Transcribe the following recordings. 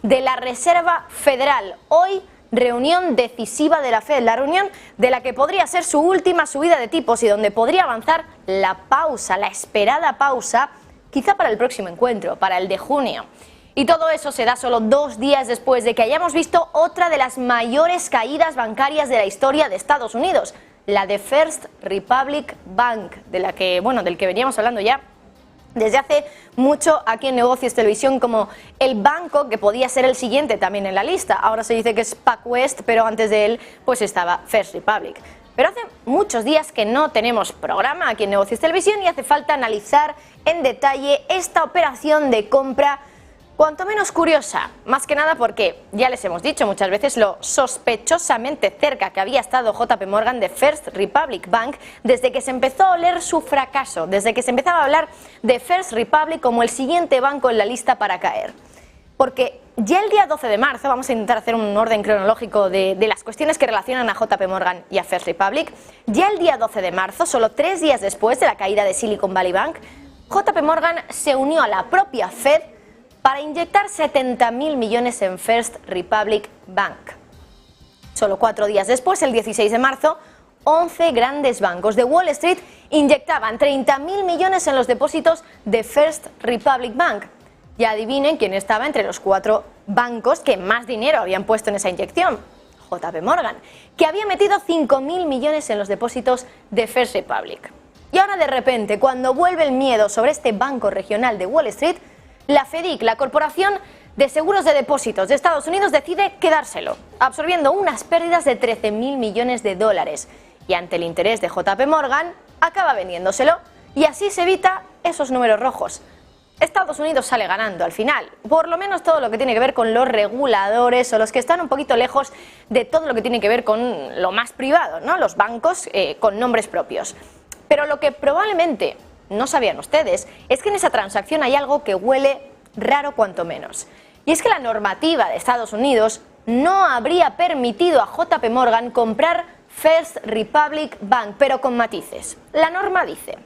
de la Reserva Federal. Hoy, reunión decisiva de la Fed, la reunión de la que podría ser su última subida de tipos y donde podría avanzar la pausa, la esperada pausa, quizá para el próximo encuentro, para el de junio. Y todo eso se da solo 2 días después de que hayamos visto otra de las mayores caídas bancarias de la historia de Estados Unidos, la de First Republic Bank, del que veníamos hablando ya desde hace mucho aquí en Negocios Televisión como el banco que podía ser el siguiente también en la lista. Ahora se dice que es PacWest, pero antes de él pues estaba First Republic. Pero hace muchos días que no tenemos programa aquí en Negocios Televisión y hace falta analizar en detalle esta operación de compra cuanto menos curiosa, más que nada porque ya les hemos dicho muchas veces lo sospechosamente cerca que había estado JP Morgan de First Republic Bank desde que se empezó a oler su fracaso, desde que se empezaba a hablar de First Republic como el siguiente banco en la lista para caer. Porque ya el día 12 de marzo, vamos a intentar hacer un orden cronológico de las cuestiones que relacionan a JP Morgan y a First Republic, ya el día 12 de marzo, solo 3 días después de la caída de Silicon Valley Bank, JP Morgan se unió a la propia Fed para inyectar 70.000 millones en First Republic Bank. Solo 4 días después, el 16 de marzo, 11 grandes bancos de Wall Street inyectaban 30.000 millones en los depósitos de First Republic Bank. Y adivinen quién estaba entre los 4 bancos que más dinero habían puesto en esa inyección. JP Morgan, que había metido 5.000 millones en los depósitos de First Republic. Y ahora de repente, cuando vuelve el miedo sobre este banco regional de Wall Street, la FEDIC, la Corporación de Seguros de Depósitos de Estados Unidos, decide quedárselo, absorbiendo unas pérdidas de 13.000 millones de dólares. Y ante el interés de JP Morgan, acaba vendiéndoselo y así se evita esos números rojos. Estados Unidos sale ganando al final, por lo menos todo lo que tiene que ver con los reguladores o los que están un poquito lejos de todo lo que tiene que ver con lo más privado, ¿no? Los bancos con nombres propios. Pero lo que probablemente no sabían ustedes es que en esa transacción hay algo que huele raro cuanto menos. Y es que la normativa de Estados Unidos no habría permitido a JP Morgan comprar First Republic Bank, pero con matices. La norma dice,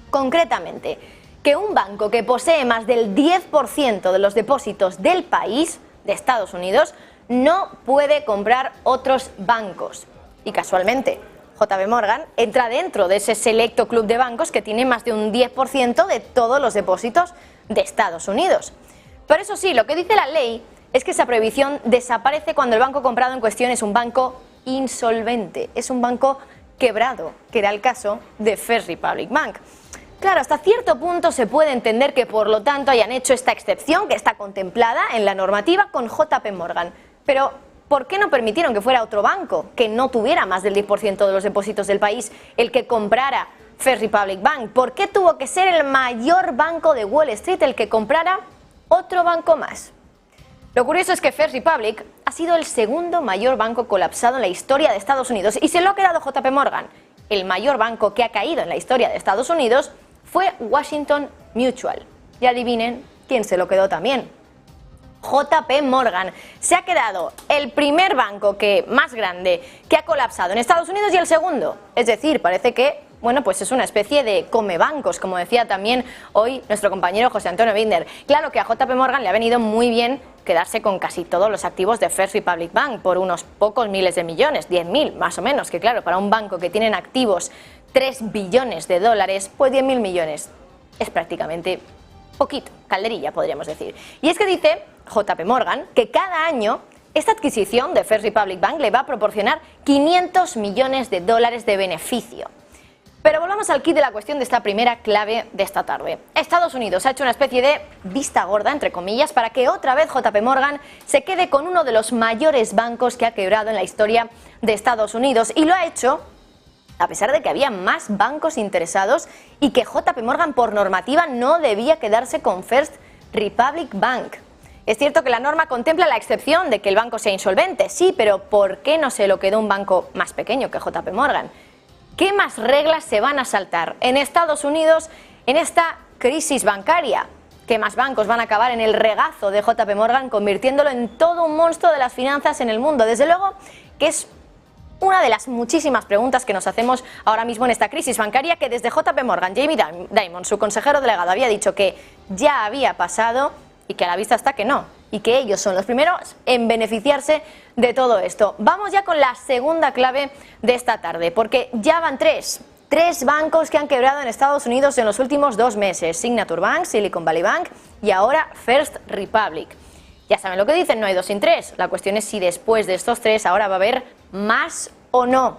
concretamente, que un banco que posee más del 10% de los depósitos del país, de Estados Unidos, no puede comprar otros bancos. Y casualmente, JP Morgan entra dentro de ese selecto club de bancos que tiene más de un 10% de todos los depósitos de Estados Unidos. Pero eso sí, lo que dice la ley es que esa prohibición desaparece cuando el banco comprado en cuestión es un banco insolvente, es un banco quebrado, que era el caso de First Republic Bank. Claro, hasta cierto punto se puede entender que por lo tanto hayan hecho esta excepción que está contemplada en la normativa con JP Morgan, pero ¿por qué no permitieron que fuera otro banco que no tuviera más del 10% de los depósitos del país el que comprara First Republic Bank? ¿Por qué tuvo que ser el mayor banco de Wall Street el que comprara otro banco más? Lo curioso es que First Republic ha sido el segundo mayor banco colapsado en la historia de Estados Unidos y se lo ha quedado JP Morgan. El mayor banco que ha caído en la historia de Estados Unidos fue Washington Mutual. Y adivinen quién se lo quedó también. JP Morgan se ha quedado el primer banco más grande que ha colapsado en Estados Unidos y el segundo. Es decir, parece que, pues es una especie de come bancos, como decía también hoy nuestro compañero José Antonio Binder. Claro que a JP Morgan le ha venido muy bien quedarse con casi todos los activos de First Republic Bank por unos pocos miles de millones, 10.000 más o menos, que claro, para un banco que tiene en activos 3 billones de dólares, pues 10.000 millones es prácticamente poquito, calderilla podríamos decir. Y es que dice JP Morgan que cada año esta adquisición de First Republic Bank le va a proporcionar 500 millones de dólares de beneficio. Pero volvamos al kit de la cuestión de esta primera clave de esta tarde. Estados Unidos ha hecho una especie de vista gorda, entre comillas, para que otra vez JP Morgan se quede con uno de los mayores bancos que ha quebrado en la historia de Estados Unidos. Y lo ha hecho a pesar de que había más bancos interesados y que JP Morgan por normativa no debía quedarse con First Republic Bank. Es cierto que la norma contempla la excepción de que el banco sea insolvente, sí, pero ¿por qué no se lo quedó un banco más pequeño que JP Morgan? ¿Qué más reglas se van a saltar en Estados Unidos en esta crisis bancaria? ¿Qué más bancos van a acabar en el regazo de JP Morgan convirtiéndolo en todo un monstruo de las finanzas en el mundo? Desde luego que es una de las muchísimas preguntas que nos hacemos ahora mismo en esta crisis bancaria que desde JP Morgan, Jamie Dimon, su consejero delegado, había dicho que ya había pasado y que a la vista está que no, y que ellos son los primeros en beneficiarse de todo esto. Vamos ya con la segunda clave de esta tarde, porque ya van tres bancos que han quebrado en Estados Unidos en los últimos 2 meses: Signature Bank, Silicon Valley Bank y ahora First Republic. Ya saben lo que dicen, no hay 2 sin 3. La cuestión es si después de estos 3 ahora va a haber más o no.